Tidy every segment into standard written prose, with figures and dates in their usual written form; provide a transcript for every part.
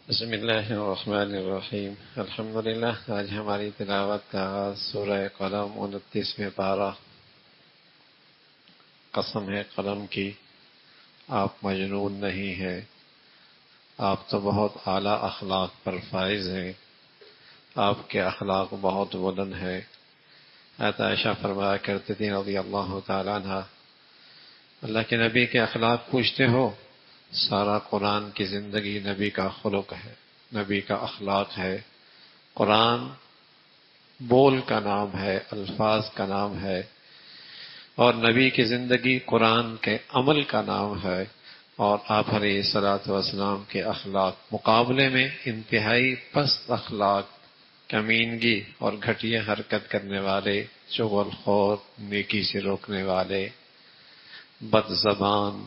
بسم اللہ الرحمن الرحیم الحمدللہ۔ آج ہماری تلاوت کا آغاز سورہ قلم 29ویں پارہ۔ قسم ہے قلم کی، آپ مجنون نہیں ہیں، آپ تو بہت اعلیٰ اخلاق پر فائز ہیں، آپ کے اخلاق بہت بلند ہیں۔ حضرت عائشہ فرمایا کرتے تھیں رضی اللہ تعالیٰ عنہ، اللہ کے نبی کے اخلاق پوچھتے ہو؟ سارا قرآن کی زندگی نبی کا خلق ہے، نبی کا اخلاق ہے۔ قرآن بول کا نام ہے، الفاظ کا نام ہے، اور نبی کی زندگی قرآن کے عمل کا نام ہے۔ اور آپ علیہ الصلوۃ والسلام کے اخلاق مقابلے میں انتہائی پست اخلاق، کمینگی اور گھٹیا حرکت کرنے والے، چغل خور، نیکی سے روکنے والے، بد زبان،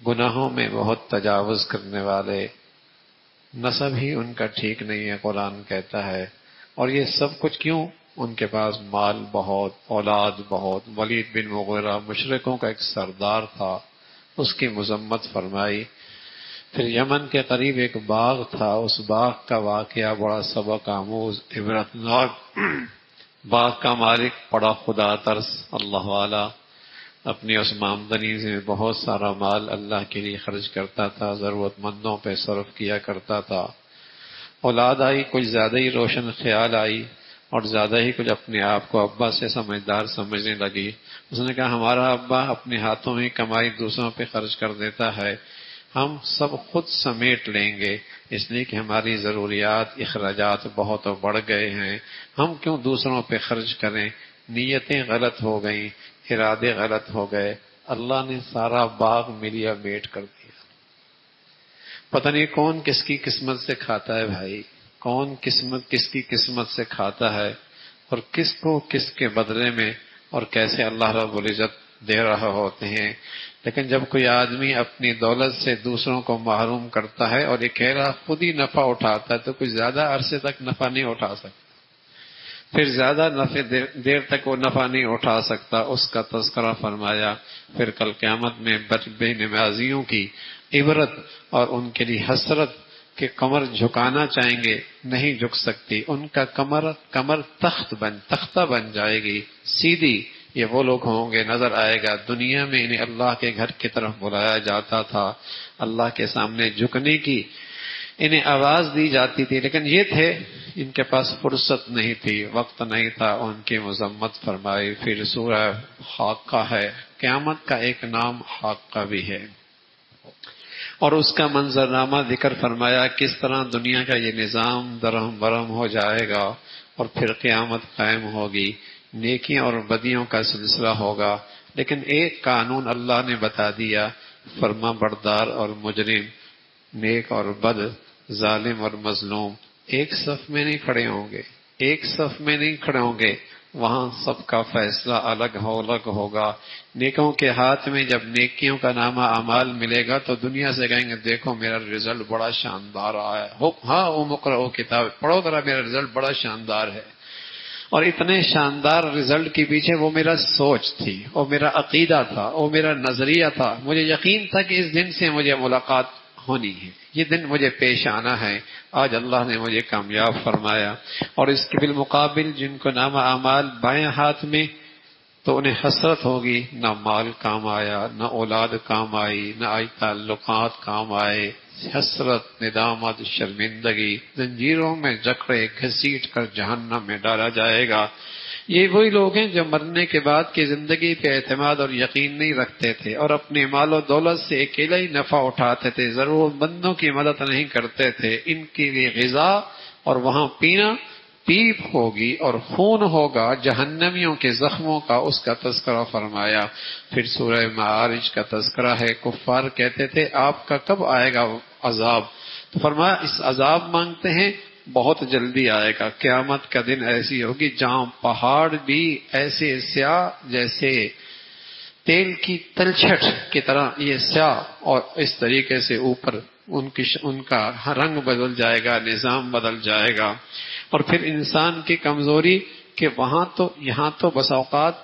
گناہوں میں بہت تجاوز کرنے والے، نسب ہی ان کا ٹھیک نہیں ہے قرآن کہتا ہے۔ اور یہ سب کچھ کیوں؟ ان کے پاس مال بہت، اولاد بہت۔ ولید بن مغیرہ مشرکوں کا ایک سردار تھا، اس کی مذمت فرمائی۔ پھر یمن کے قریب ایک باغ تھا، اس باغ کا واقعہ بڑا سبق آموز، عبرتناک۔ باغ کا مالک بڑا خدا ترس اللہ والا، اپنی اس آمدنی سے بہت سارا مال اللہ کے لیے خرچ کرتا تھا، ضرورت مندوں پہ صرف کیا کرتا تھا۔ اولاد آئی، کچھ زیادہ ہی روشن خیال آئی اور زیادہ ہی کچھ اپنے آپ کو ابا سے سمجھدار سمجھنے لگی۔ اس نے کہا ہمارا ابا اپنے ہاتھوں میں کمائی دوسروں پہ خرچ کر دیتا ہے، ہم سب خود سمیٹ لیں گے، اس لیے کہ ہماری ضروریات، اخراجات بہت بڑھ گئے ہیں، ہم کیوں دوسروں پہ خرچ کریں؟ نیتیں غلط ہو گئیں، ارادے غلط ہو گئے، اللہ نے سارا باغ ملیا میٹ کر دیا۔ پتہ نہیں کون کس کی قسمت سے کھاتا ہے بھائی، کون قسمت کس کی قسمت سے کھاتا ہے، اور کس کو کس کے بدلے میں اور کیسے اللہ رب العزت دے رہا ہوتے ہیں۔ لیکن جب کوئی آدمی اپنی دولت سے دوسروں کو محروم کرتا ہے اور اکیلا خود ہی نفع اٹھاتا ہے تو کچھ زیادہ عرصے تک نفع نہیں اٹھا سکتا، پھر زیادہ دیر تک وہ نفع نہیں اٹھا سکتا۔ اس کا تذکرہ فرمایا۔ پھر کل قیامت میں بے نمازیوں کی عبرت اور ان کے لیے حسرت کہ کمر جھکانا چاہیں گے نہیں جھک سکتی، ان کا کمر تختہ بن جائے گی سیدھی۔ یہ وہ لوگ ہوں گے، نظر آئے گا دنیا میں انہیں اللہ کے گھر کی طرف بلایا جاتا تھا، اللہ کے سامنے جھکنے کی انہیں آواز دی جاتی تھی، لیکن یہ تھے ان کے پاس فرصت نہیں تھی، وقت نہیں تھا، ان کی مذمت فرمائی۔ پھر سورہ حاقہ ہے، قیامت کا ایک نام حاقہ بھی ہے، اور اس کا منظرنامہ ذکر فرمایا، کس طرح دنیا کا یہ نظام درہم برہم ہو جائے گا اور پھر قیامت قائم ہوگی، نیکیاں اور بدیوں کا سلسلہ ہوگا۔ لیکن ایک قانون اللہ نے بتا دیا، فرما بردار اور مجرم، نیک اور بد، ظالم اور مظلوم ایک صف میں نہیں کھڑے ہوں گے، ایک صف میں نہیں کھڑے ہوں گے، وہاں سب کا فیصلہ الگ ہوگا۔ نیکوں کے ہاتھ میں جب نیکیوں کا نامہ اعمال ملے گا تو دنیا سے کہیں گے دیکھو میرا رزلٹ بڑا شاندار آیا ہے، ہاں وہ مقرؤ کتاب پڑھو ذرا، میرا رزلٹ بڑا شاندار ہے۔ اور اتنے شاندار رزلٹ کے پیچھے وہ میرا سوچ تھی، وہ میرا عقیدہ تھا، وہ میرا نظریہ تھا، مجھے یقین تھا کہ اس دن سے مجھے ملاقات ہونی ہے، یہ دن مجھے پیش آنا ہے۔ آج اللہ نے مجھے کامیاب فرمایا۔ اور اس کے بالمقابل جن کو نامہ اعمال بائیں ہاتھ میں، تو انہیں حسرت ہوگی، نہ مال کام آیا، نہ اولاد کام آئی، نہ آئی تعلقات کام آئے، حسرت، ندامت، شرمندگی، زنجیروں میں جکڑے گھسیٹ کر جہنم میں ڈالا جائے گا۔ یہ وہی لوگ ہیں جو مرنے کے بعد کی زندگی پہ اعتماد اور یقین نہیں رکھتے تھے اور اپنے مال و دولت سے اکیلا ہی نفع اٹھاتے تھے، ضرورت مندوں کی مدد نہیں کرتے تھے۔ ان کے لیے غذا اور وہاں پینا پیپ ہوگی اور خون ہوگا جہنمیوں کے زخموں کا، اس کا تذکرہ فرمایا۔ پھر سورہ معارج کا تذکرہ ہے، کفار کہتے تھے آپ کا کب آئے گا عذاب؟ تو فرمایا اس عذاب مانگتے ہیں بہت جلدی آئے گا، قیامت کا دن ایسی ہوگی جہاں پہاڑ بھی ایسے سیاہ جیسے تیل کی تلچھٹ کی طرح یہ سیاہ، اور اس طریقے سے اوپر ان کا رنگ بدل جائے گا، نظام بدل جائے گا۔ اور پھر انسان کی کمزوری کہ وہاں تو یہاں تو بس اوقات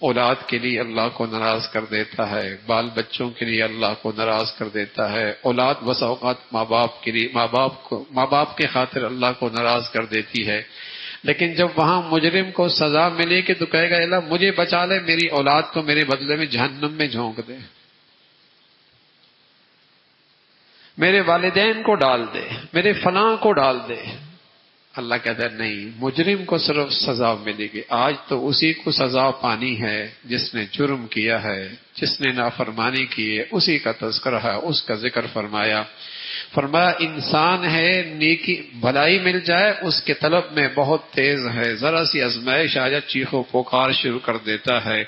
اولاد کے لیے اللہ کو ناراض کر دیتا ہے، بال بچوں کے لیے اللہ کو ناراض کر دیتا ہے، اولاد بس اوقات ماں باپ کے لیے ماں باپ کے خاطر اللہ کو ناراض کر دیتی ہے، لیکن جب وہاں مجرم کو سزا ملے کہ تو کہے گا اللہ مجھے بچا لے، میری اولاد کو میرے بدلے میں جہنم میں جھونک دے، میرے والدین کو ڈال دے، میرے فلاں کو ڈال دے۔ اللہ کہتا ہے نہیں، مجرم کو صرف سزا ملے گی۔ آج تو اسی کو سزا پانی ہے جس نے جرم کیا ہے، جس نے نافرمانی کی ہے، اسی کا تذکرہ ہے، اس کا ذکر فرمایا۔ فرمایا انسان ہے نیکی بھلائی مل جائے اس کے طلب میں بہت تیز ہے، ذرا سی آزمائش آ جائے چیخو پکار شروع کر دیتا ہے،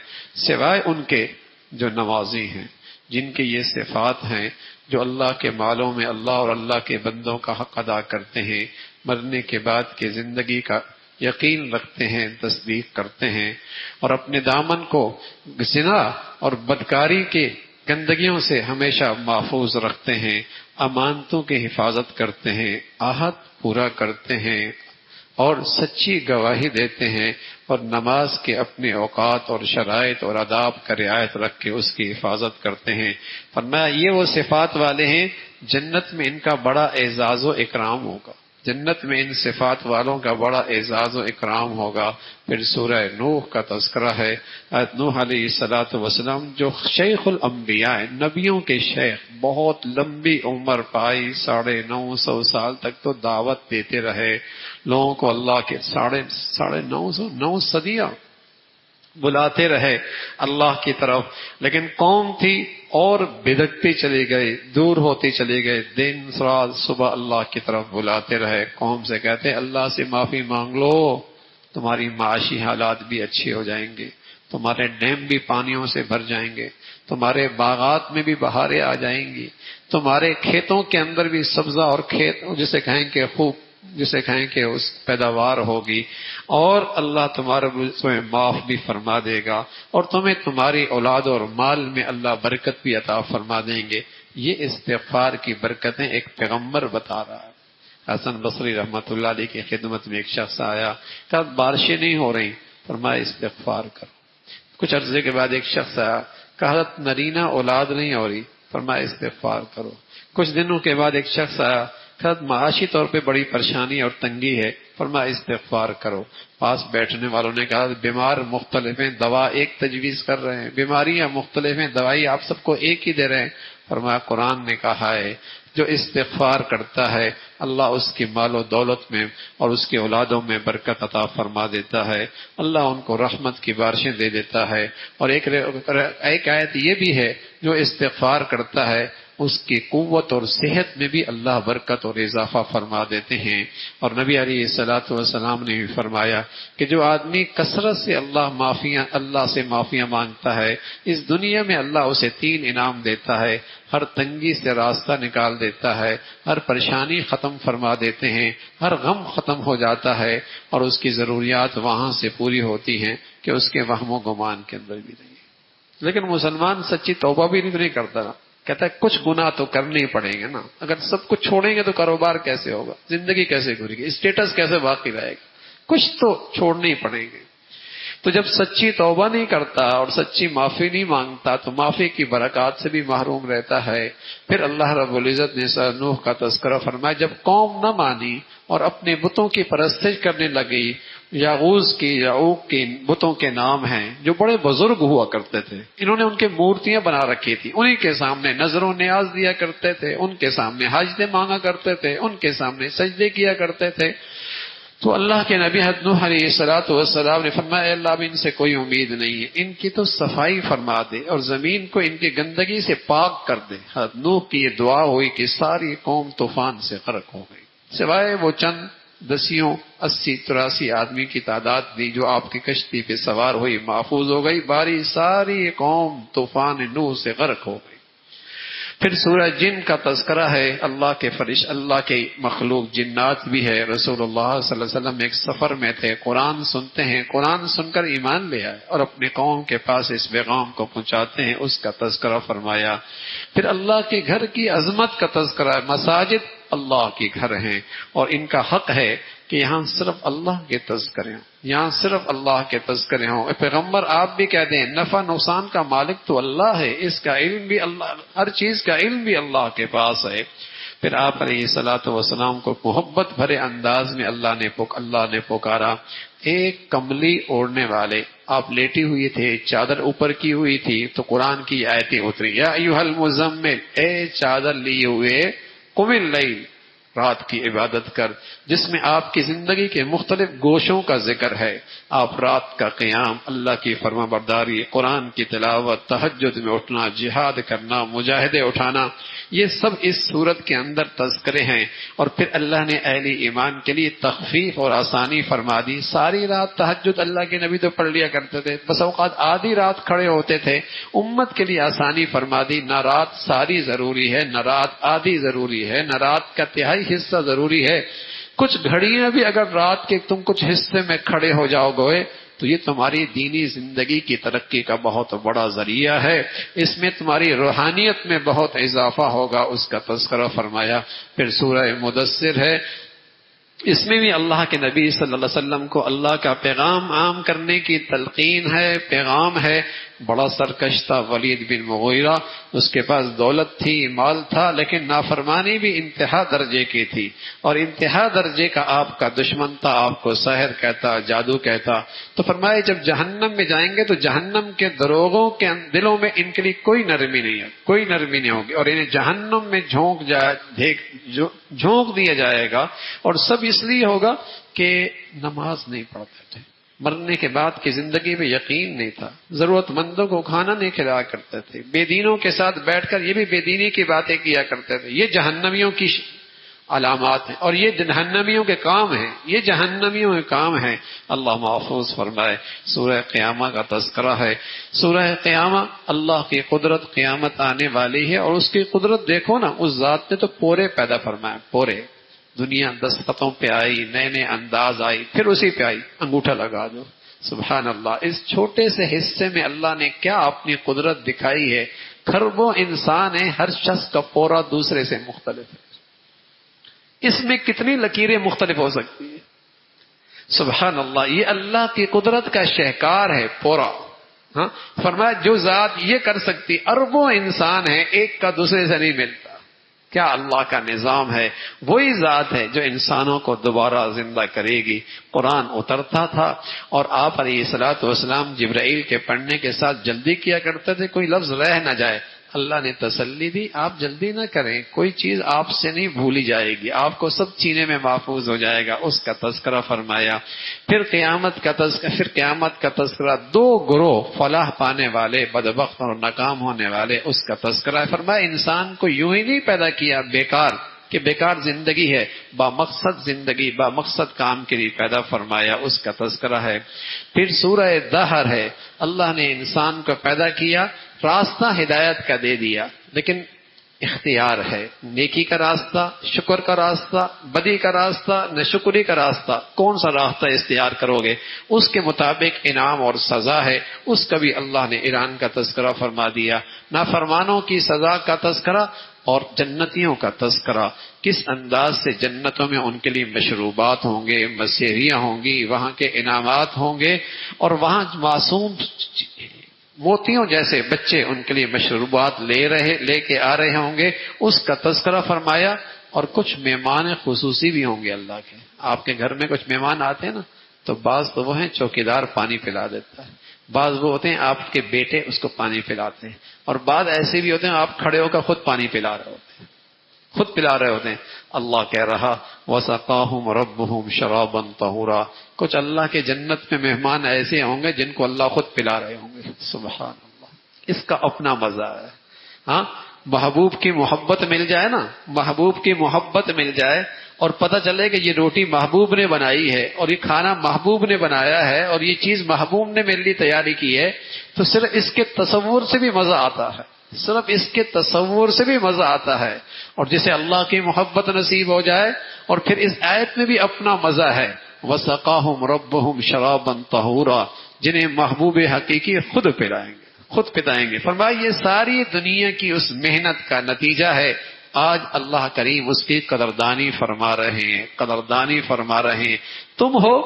سوائے ان کے جو نوازی ہیں، جن کی یہ صفات ہیں، جو اللہ کے مالوں میں اللہ اور اللہ کے بندوں کا حق ادا کرتے ہیں، مرنے کے بعد کی زندگی کا یقین رکھتے ہیں، تصدیق کرتے ہیں، اور اپنے دامن کو زنا اور بدکاری کے گندگیوں سے ہمیشہ محفوظ رکھتے ہیں، امانتوں کی حفاظت کرتے ہیں، عہد پورا کرتے ہیں اور سچی گواہی دیتے ہیں، اور نماز کے اپنے اوقات اور شرائط اور آداب کا رعایت رکھ کے اس کی حفاظت کرتے ہیں۔ فرمایا یہ وہ صفات والے ہیں، جنت میں ان کا بڑا اعزاز و اکرام ہوگا، جنت میں ان صفات والوں کا بڑا اعزاز و اکرام ہوگا۔ پھر سورہ نوح کا تذکرہ ہے، نوح علیہ الصلوۃ والسلام جو شیخ الانبیاء ہیں، نبیوں کے شیخ، بہت لمبی عمر پائی، 950 سال تک تو دعوت دیتے رہے لوگوں کو، اللہ کے 950 صدیاں بلاتے رہے اللہ کی طرف، لیکن قوم تھی اور بدکتی چلی گئی، دور ہوتی چلی گئی، دن رات صبح اللہ کی طرف بلاتے رہے۔ قوم سے کہتے اللہ سے معافی مانگ لو، تمہاری معاشی حالات بھی اچھے ہو جائیں گے، تمہارے ڈیم بھی پانیوں سے بھر جائیں گے، تمہارے باغات میں بھی بہاریں آ جائیں گی، تمہارے کھیتوں کے اندر بھی سبزہ اور کھیت جسے کہیں کہ اس پیداوار ہوگی، اور اللہ تمہارے تمہیں معاف بھی فرما دے گا، اور تمہیں تمہاری اولاد اور مال میں اللہ برکت بھی عطا فرما دیں گے۔ یہ استغفار کی برکتیں ایک پیغمبر بتا رہا ہے۔ حسن بصری رحمۃ اللہ علیہ کی خدمت میں ایک شخص آیا، کہا بارشیں نہیں ہو رہی، فرمایا استغفار کرو۔ کچھ عرصے کے بعد ایک شخص آیا، کہا نرینہ اولاد نہیں ہو رہی، فرمایا استغفار کرو۔ کچھ دنوں کے بعد ایک شخص آیا، معاشی طور پہ بڑی پریشانی اور تنگی ہے، فرمایا استغفار کرو۔ پاس بیٹھنے والوں نے کہا بیمار مختلف ہیں، دوا ایک تجویز کر رہے ہیں، بیماریاں مختلف ہیں، دوائی آپ سب کو ایک ہی دے رہے ہیں۔ فرمایا قرآن نے کہا ہے جو استغفار کرتا ہے اللہ اس کی مال و دولت میں اور اس کی اولادوں میں برکت عطا فرما دیتا ہے، اللہ ان کو رحمت کی بارشیں دے دیتا ہے۔ اور ایک آیت یہ بھی ہے جو استغفار کرتا ہے اس کی قوت اور صحت میں بھی اللہ برکت اور اضافہ فرما دیتے ہیں۔ اور نبی علیہ الصلوۃ والسلام نے بھی فرمایا کہ جو آدمی کثرت سے اللہ سے معافیاں مانگتا ہے، اس دنیا میں اللہ اسے 3 انعام دیتا ہے، ہر تنگی سے راستہ نکال دیتا ہے، ہر پریشانی ختم فرما دیتے ہیں، ہر غم ختم ہو جاتا ہے، اور اس کی ضروریات وہاں سے پوری ہوتی ہیں کہ اس کے وہم و گمان کے اندر بھی نہیں۔ لیکن مسلمان سچی توبہ بھی نہیں کرتا نا، کہتا ہے کچھ گناہ تو کرنے ہی پڑیں گے نا، اگر سب کچھ چھوڑیں گے تو کاروبار کیسے ہوگا، زندگی کیسے گزرے گی، اسٹیٹس کیسے باقی رہے گا، کچھ تو چھوڑنے ہی پڑیں گے۔ تو جب سچی توبہ نہیں کرتا اور سچی معافی نہیں مانگتا تو معافی کی برکات سے بھی محروم رہتا ہے۔ پھر اللہ رب العزت نے سورہ نوح کا تذکرہ فرمایا، جب قوم نہ مانی اور اپنے بتوں کی پرستش کرنے لگی، یاغوث کی یعوق کی بتوں کے نام ہیں جو بڑے بزرگ ہوا کرتے تھے، انہوں نے ان کے مورتیاں بنا رکھی تھی، انہی کے سامنے نظر و نیاز دیا کرتے تھے، ان کے سامنے حاجتیں مانگا کرتے تھے، ان کے سامنے سجدے کیا کرتے تھے۔ تو اللہ کے نبی حضرت نوح علیہ الصلوۃ والسلام نے فرمایا اللہ اب ان سے کوئی امید نہیں ہے، ان کی تو صفائی فرما دے اور زمین کو ان کی گندگی سے پاک کر دے۔ حضرت نوح کی یہ دعا ہوئی کہ ساری قوم طوفان سے غرق ہو گئی، سوائے وہ چند 80-83 آدمی کی تعداد تھی جو آپ کی کشتی پہ سوار ہوئی، محفوظ ہو گئی، باری ساری قوم طوفان نوح سے غرق ہو گئی۔ پھر سورہ جن کا تذکرہ ہے، اللہ کے مخلوق جنات بھی ہے۔ رسول اللہ صلی اللہ علیہ وسلم ایک سفر میں تھے، قرآن سنتے ہیں، قرآن سن کر ایمان لے آئے اور اپنے قوم کے پاس اس پیغام کو پہنچاتے ہیں، اس کا تذکرہ فرمایا۔ پھر اللہ کے گھر کی عظمت کا تذکرہ ہے، مساجد اللہ کے گھر ہیں، اور ان کا حق ہے کہ یہاں صرف اللہ کے تذکرے ہوں، یہاں صرف اللہ کے تذکرے ہوں۔ پیغمبر آپ بھی کہہ دیں نفع نقصان کا مالک تو اللہ ہے، اس کا علم بھی اللہ، ہر چیز کا علم بھی اللہ کے پاس ہے۔ پھر آپ علیہ الصلوۃ والسلام کو محبت بھرے انداز میں اللہ نے پکارا۔ ایک کملی اوڑھنے والے، آپ لیٹی ہوئی تھے، چادر اوپر کی ہوئی تھی، تو قرآن کی آیتیں اتری، یا ایھا المزمل، اے چادر لیے ہوئے، قم اللیل، رات کی عبادت کر، جس میں آپ کی زندگی کے مختلف گوشوں کا ذکر ہے۔ آپ رات کا قیام، اللہ کی فرما برداری، قرآن کی تلاوت، تہجد میں اٹھنا، جہاد کرنا، مجاہدے اٹھانا، یہ سب اس صورت کے اندر تذکرے ہیں۔ اور پھر اللہ نے اہل ایمان کے لیے تخفیف اور آسانی فرما دی۔ ساری رات تہجد اللہ کے نبی تو پڑھ لیا کرتے تھے، بس اوقات آدھی رات کھڑے ہوتے تھے، امت کے لیے آسانی فرما دی۔ نہ رات ساری ضروری ہے، نہ رات آدھی ضروری ہے، نہ رات کا تہائی حصہ ضروری ہے۔ کچھ گھڑیاں بھی اگر رات کے تم کچھ حصے میں کھڑے ہو جاؤ گے تو یہ تمہاری دینی زندگی کی ترقی کا بہت بڑا ذریعہ ہے، اس میں تمہاری روحانیت میں بہت اضافہ ہوگا، اس کا تذکرہ فرمایا۔ پھر سورہ مدثر ہے، اس میں بھی اللہ کے نبی صلی اللہ علیہ وسلم کو اللہ کا پیغام عام کرنے کی تلقین ہے، پیغام ہے۔ بڑا سرکش تھا ولید بن مغیرہ، اس کے پاس دولت تھی، مال تھا، لیکن نافرمانی بھی انتہا درجے کی تھی، اور انتہا درجے کا آپ کا دشمن تھا، آپ کو سحر کہتا، جادو کہتا۔ تو فرمایا جب جہنم میں جائیں گے تو جہنم کے دروغوں کے دلوں میں ان کے لیے کوئی نرمی نہیں ہے، کوئی نرمی نہیں ہوگی، اور انہیں جہنم میں جھونک دیا جائے گا، اور سب اس لیے ہوگا کہ نماز نہیں پڑھتے تھے، مرنے کے بعد کی زندگی میں یقین نہیں تھا، ضرورت مندوں کو کھانا نہیں کھلایا کرتے تھے، بے دینوں کے ساتھ بیٹھ کر یہ بھی بے دینی کی باتیں کیا کرتے تھے۔ یہ جہنمیوں کی علامات ہیں، اور یہ جہنمیوں کے کام ہیں، یہ جہنمیوں کے کام ہیں۔ اللہ محفوظ فرمائے۔ سورہ قیامہ کا تذکرہ ہے۔ سورہ قیامہ، اللہ کی قدرت، قیامت آنے والی ہے، اور اس کی قدرت دیکھو نا، اس ذات نے تو پورے پیدا فرمائے، پورے دنیا دستخطوں پہ آئی، نئے نئے انداز آئی، پھر اسی پہ آئی، انگوٹھا لگا دو۔ سبحان اللہ، اس چھوٹے سے حصے میں اللہ نے کیا اپنی قدرت دکھائی ہے۔ کھربوں انسان ہیں، ہر شخص کا پورا دوسرے سے مختلف ہے، اس میں کتنی لکیریں مختلف ہو سکتی ہیں۔ سبحان اللہ، یہ اللہ کی قدرت کا شہکار ہے پورا۔ ہاں، فرمایا جو ذات یہ کر سکتی، اربوں انسان ہیں، ایک کا دوسرے سے نہیں ملتا۔ کیا اللہ کا نظام ہے۔ وہی ذات ہے جو انسانوں کو دوبارہ زندہ کرے گی۔ قرآن اترتا تھا، اور آپ علیہ الصلوۃ والسلام جبرائیل کے پڑھنے کے ساتھ جلدی کیا کرتے تھے، کوئی لفظ رہ نہ جائے۔ اللہ نے تسلی دی، آپ جلدی نہ کریں، کوئی چیز آپ سے نہیں بھولی جائے گی، آپ کو سب سینے میں محفوظ ہو جائے گا، اس کا تذکرہ فرمایا۔ پھر قیامت کا تذکرہ، دو گروہ فلاح پانے والے، بدبخت اور ناکام ہونے والے، اس کا تذکرہ فرمایا۔ انسان کو یوں ہی نہیں پیدا کیا بیکار، کہ بیکار زندگی ہے، با مقصد زندگی، با مقصد کام کے لیے پیدا فرمایا، اس کا تذکرہ ہے۔ پھر سورہ دہر ہے، اللہ نے انسان کو پیدا کیا، راستہ ہدایت کا دے دیا، لیکن اختیار ہے، نیکی کا راستہ، شکر کا راستہ، بدی کا راستہ، ناشکری کا راستہ، کون سا راستہ اختیار کرو گے، اس کے مطابق انعام اور سزا ہے، اس کا بھی اللہ نے ایران کا تذکرہ فرما دیا۔ نافرمانوں کی سزا کا تذکرہ اور جنتیوں کا تذکرہ، کس انداز سے جنتوں میں ان کے لیے مشروبات ہوں گے، مسیحیاں ہوں گی، وہاں کے انعامات ہوں گے، اور وہاں معصوم موتیوں جیسے بچے ان کے لیے مشروبات لے کے آ رہے ہوں گے، اس کا تذکرہ فرمایا۔ اور کچھ مہمان خصوصی بھی ہوں گے اللہ کے۔ آپ کے گھر میں کچھ مہمان آتے ہیں نا، تو بعض تو وہ ہیں چوکیدار پانی پلا دیتا ہے، بعض وہ ہوتے ہیں آپ کے بیٹے اس کو پانی پلاتے ہیں، اور بعض ایسے بھی ہوتے ہیں آپ کھڑے ہو کر خود پانی پلا رہے ہوتے ہیں، خود پلا رہے ہوتے ہیں۔ اللہ کہہ رہا وَسَقَاهُمْ رَبُّهُمْ شَرَابًا طَهُورًا، کچھ اللہ کے جنت میں مہمان ایسے ہوں گے جن کو اللہ خود پلا رہے ہوں گے۔ سبحان اللہ، اس کا اپنا مزہ ہے۔ ہاں، محبوب کی محبت مل جائے نا، محبوب کی محبت مل جائے، اور پتہ چلے کہ یہ روٹی محبوب نے بنائی ہے، اور یہ کھانا محبوب نے بنایا ہے، اور یہ چیز محبوب نے میرے لیے تیاری کی ہے، تو صرف اس کے تصور سے بھی مزہ آتا ہے، صرف اس کے تصور سے بھی مزہ آتا ہے۔ اور جسے اللہ کی محبت نصیب ہو جائے، اور پھر اس آیت میں بھی اپنا مزہ ہے، وَسَقَاهُمْ رَبُّهُمْ شَرَابًا طَهُورًا، جنہیں محبوب حقیقی خود پلائیں گے، خود پلائیں گے۔ فرمایا یہ ساری دنیا کی اس محنت کا نتیجہ ہے، آج اللہ کریم اس کی قدردانی فرما رہے ہیں. تم ہو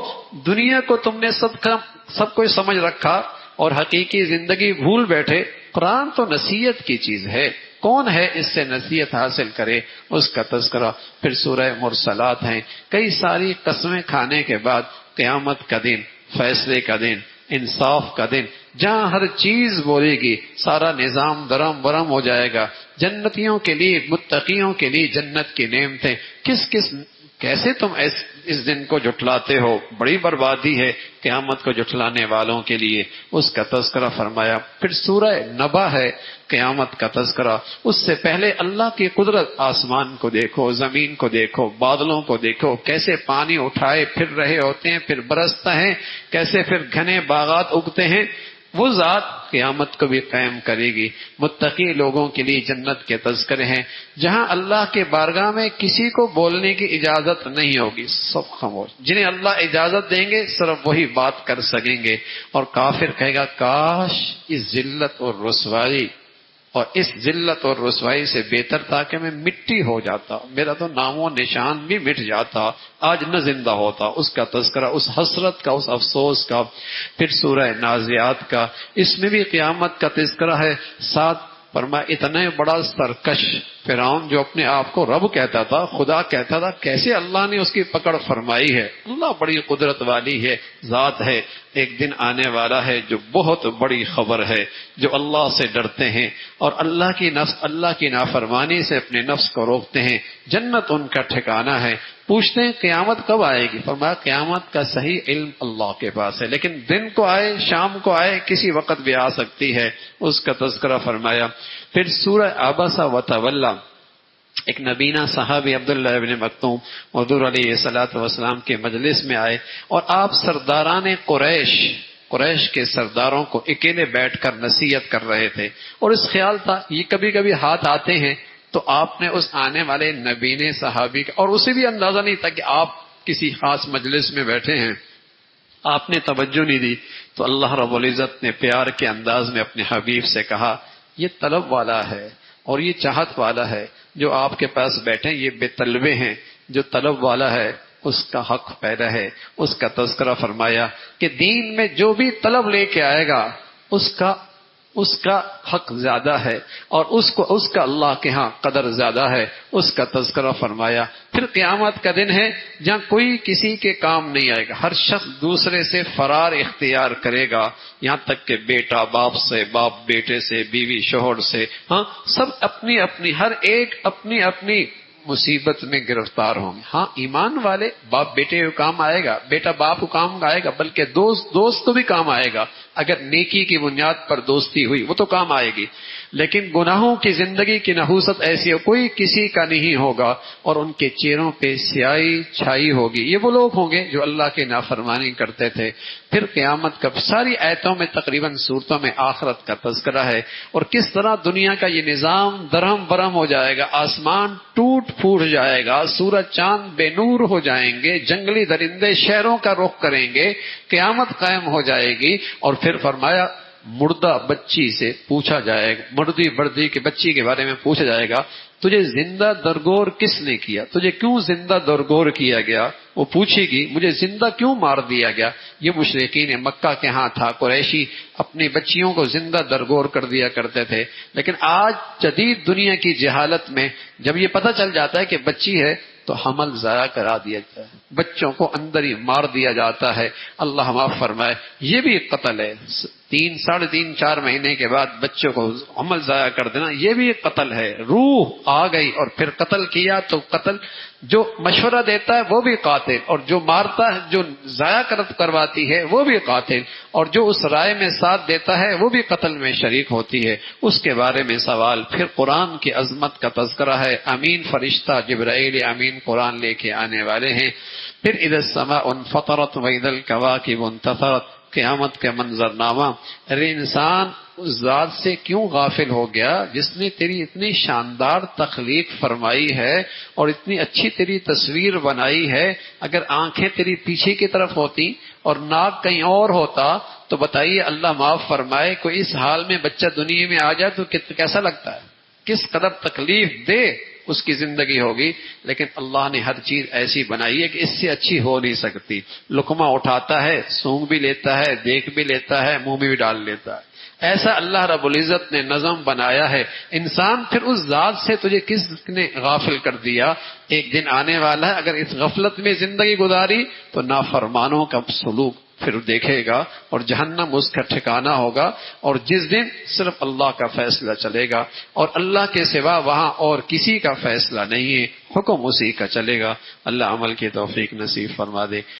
دنیا کو تم نے سب کوئی سمجھ رکھا اور حقیقی زندگی بھول بیٹھے. قرآن تو نصیحت کی چیز ہے، کون ہے اس سے نصیحت حاصل کرے، اس کا تذکرہ. پھر سورہ مرسلات ہیں. کئی ساری قسمیں کھانے کے بعد قیامت کا دن، فیصلے کا دن، انصاف کا دن، جہاں ہر چیز بولے گی، سارا نظام درم برم ہو جائے گا. جنتیوں کے لیے، متقیوں کے لیے جنت کی نعمتیں. کیسے تم اس دن کو جھٹلاتے ہو؟ بڑی بربادی ہے قیامت کو جھٹلانے والوں کے لیے. اس کا تذکرہ فرمایا. پھر سورہ نبا ہے، قیامت کا تذکرہ. اس سے پہلے اللہ کی قدرت، آسمان کو دیکھو، زمین کو دیکھو، بادلوں کو دیکھو، کیسے پانی اٹھائے پھر رہے ہوتے ہیں، پھر برستا ہے، کیسے پھر گھنے باغات اگتے ہیں. وہ ذات قیامت کو بھی قائم کرے گی. متقی لوگوں کے لیے جنت کے تذکرے ہیں، جہاں اللہ کے بارگاہ میں کسی کو بولنے کی اجازت نہیں ہوگی، سب خاموش. جنہیں اللہ اجازت دیں گے صرف وہی بات کر سکیں گے. اور کافر کہے گا کاش اس ذلت اور رسوائی سے بہتر تھا کہ میں مٹی ہو جاتا، میرا تو نام و نشان بھی مٹ جاتا، آج نہ زندہ ہوتا. اس کا تذکرہ، اس حسرت کا، اس افسوس کا. پھر سورہ نازعات کا، اس میں بھی قیامت کا تذکرہ ہے. ساتھ فرمایا اتنا بڑا سرکش فرعون جو اپنے آپ کو رب کہتا تھا، خدا کہتا تھا، کیسے اللہ نے اس کی پکڑ فرمائی ہے. اللہ بڑی قدرت والی ہے، ذات ہے. ایک دن آنے والا ہے جو بہت بڑی خبر ہے. جو اللہ سے ڈرتے ہیں اور اللہ کی نافرمانی سے اپنے نفس کو روکتے ہیں، جنت ان کا ٹھکانہ ہے. پوچھتے ہیں قیامت کب آئے گی؟ فرمایا قیامت کا صحیح علم اللہ کے پاس ہے، لیکن دن کو آئے، شام کو آئے، کسی وقت بھی آ سکتی ہے. اس کا تذکرہ فرمایا. پھر سورہ عبس وتولی، ایک نبینا صحابی عبداللہ ابن مکتوم حضور علیہ الصلوۃ والسلام کے مجلس میں آئے اور آپ سرداران قریش کے سرداروں کو اکیلے بیٹھ کر نصیحت کر رہے تھے. اور اس خیال تھا یہ کبھی کبھی ہاتھ آتے ہیں تو آپ نے اس آنے والے نبینے صحابی کا، اور اسے بھی اندازہ نہیں تھا کہ آپ کسی خاص مجلس میں بیٹھے ہیں، آپ نے توجہ نہیں دی. تو اللہ رب العزت نے پیار کے انداز میں اپنے حبیب سے کہا یہ طلب والا ہے اور یہ چاہت والا ہے، جو آپ کے پاس بیٹھے یہ بے طلبے ہیں. جو طلب والا ہے اس کا حق پیدا ہے. اس کا تذکرہ فرمایا کہ دین میں جو بھی طلب لے کے آئے گا اس کا حق زیادہ ہے اور اس کا اللہ کے ہاں قدر زیادہ ہے. اس کا تذکرہ فرمایا. پھر قیامت کا دن ہے جہاں کوئی کسی کے کام نہیں آئے گا، ہر شخص دوسرے سے فرار اختیار کرے گا، یہاں تک کہ بیٹا باپ سے، باپ بیٹے سے، بیوی شوہر سے، سب اپنی اپنی، ہر ایک اپنی اپنی مصیبت میں گرفتار ہوں گے. ایمان والے باپ بیٹے کو کام آئے گا، بیٹا باپ کو کام آئے گا، بلکہ دوست کو بھی کام آئے گا. اگر نیکی کی بنیاد پر دوستی ہوئی وہ تو کام آئے گی، لیکن گناہوں کی زندگی کی نحوست ایسی ہو کوئی کسی کا نہیں ہوگا اور ان کے چہروں پہ سیاہی چھائی ہوگی. یہ وہ لوگ ہوں گے جو اللہ کی نافرمانی کرتے تھے. پھر قیامت کا ساری آیتوں میں، تقریباً صورتوں میں آخرت کا تذکرہ ہے اور کس طرح دنیا کا یہ نظام درہم برہم ہو جائے گا، آسمان ٹوٹ پھوٹ جائے گا، سورج چاند بے نور ہو جائیں گے، جنگلی درندے شہروں کا رخ کریں گے، قیامت قائم ہو جائے گی. اور پھر فرمایا مردہ بچی سے پوچھا جائے گا، مردی بردی کے بچی کے بارے میں پوچھا جائے گا تجھے زندہ درگور کس نے کیا، تجھے کیوں زندہ درگور کیا گیا. وہ پوچھے گی مجھے زندہ کیوں مار دیا گیا. یہ مشرکین مکہ کے ہاں تھا، قریشی اپنی بچیوں کو زندہ درگور کر دیا کرتے تھے. لیکن آج جدید دنیا کی جہالت میں جب یہ پتہ چل جاتا ہے کہ بچی ہے تو حمل ضائع کرا دیا جاتا ہے، بچوں کو اندر ہی مار دیا جاتا ہے. اللہ معاف فرمائے. یہ بھی ایک قتل ہے. 3 ساڑھے 3 4 مہینے کے بعد بچوں کو حمل ضائع کر دینا یہ بھی ایک قتل ہے. روح آ گئی اور پھر قتل کیا تو قتل. جو مشورہ دیتا ہے وہ بھی قاتل، اور جو مارتا ہے، جو ضائع کرواتی ہے وہ بھی قاتل، اور جو اس رائے میں ساتھ دیتا ہے وہ بھی قتل میں شریک ہوتی ہے. اس کے بارے میں سوال. پھر قرآن کی عظمت کا تذکرہ ہے. امین فرشتہ جبرائیل امین قرآن لے کے آنے والے ہیں. پھر اذا السماء انفطرت واذا الکواکب انتثرت، قیامت کا منظرنامہ. ارے انسان اس ذات سے کیوں غافل ہو گیا جس نے تیری اتنی شاندار تخلیق فرمائی ہے اور اتنی اچھی تیری تصویر بنائی ہے. اگر آنکھیں تیری پیچھے کی طرف ہوتی اور ناک کہیں اور ہوتا تو بتائیے اللہ معاف فرمائے کوئی اس حال میں بچہ دنیا میں آ جائے تو کیسا لگتا ہے، کس قدر تکلیف دے اس کی زندگی ہوگی، لیکن اللہ نے ہر چیز ایسی بنائی ہے کہ اس سے اچھی ہو نہیں سکتی۔ لقمہ اٹھاتا ہے، سونگ بھی لیتا ہے، دیکھ بھی لیتا ہے، منہ میں بھی ڈال لیتا ہے۔ ایسا اللہ رب العزت نے نظم بنایا ہے۔ انسان پھر اس ذات سے تجھے کس نے غافل کر دیا؟ ایک دن آنے والا ہے، اگر اس غفلت میں زندگی گزاری تو نافرمانوں کا سلوک پھر دیکھے گا، اور جہنم اس کا ٹھکانہ ہوگا، اور جس دن صرف اللہ کا فیصلہ چلے گا، اور اللہ کے سوا وہاں اور کسی کا فیصلہ نہیں ہے، حکم اسی کا چلے گا۔ اللہ عمل کی توفیق نصیب فرما دے۔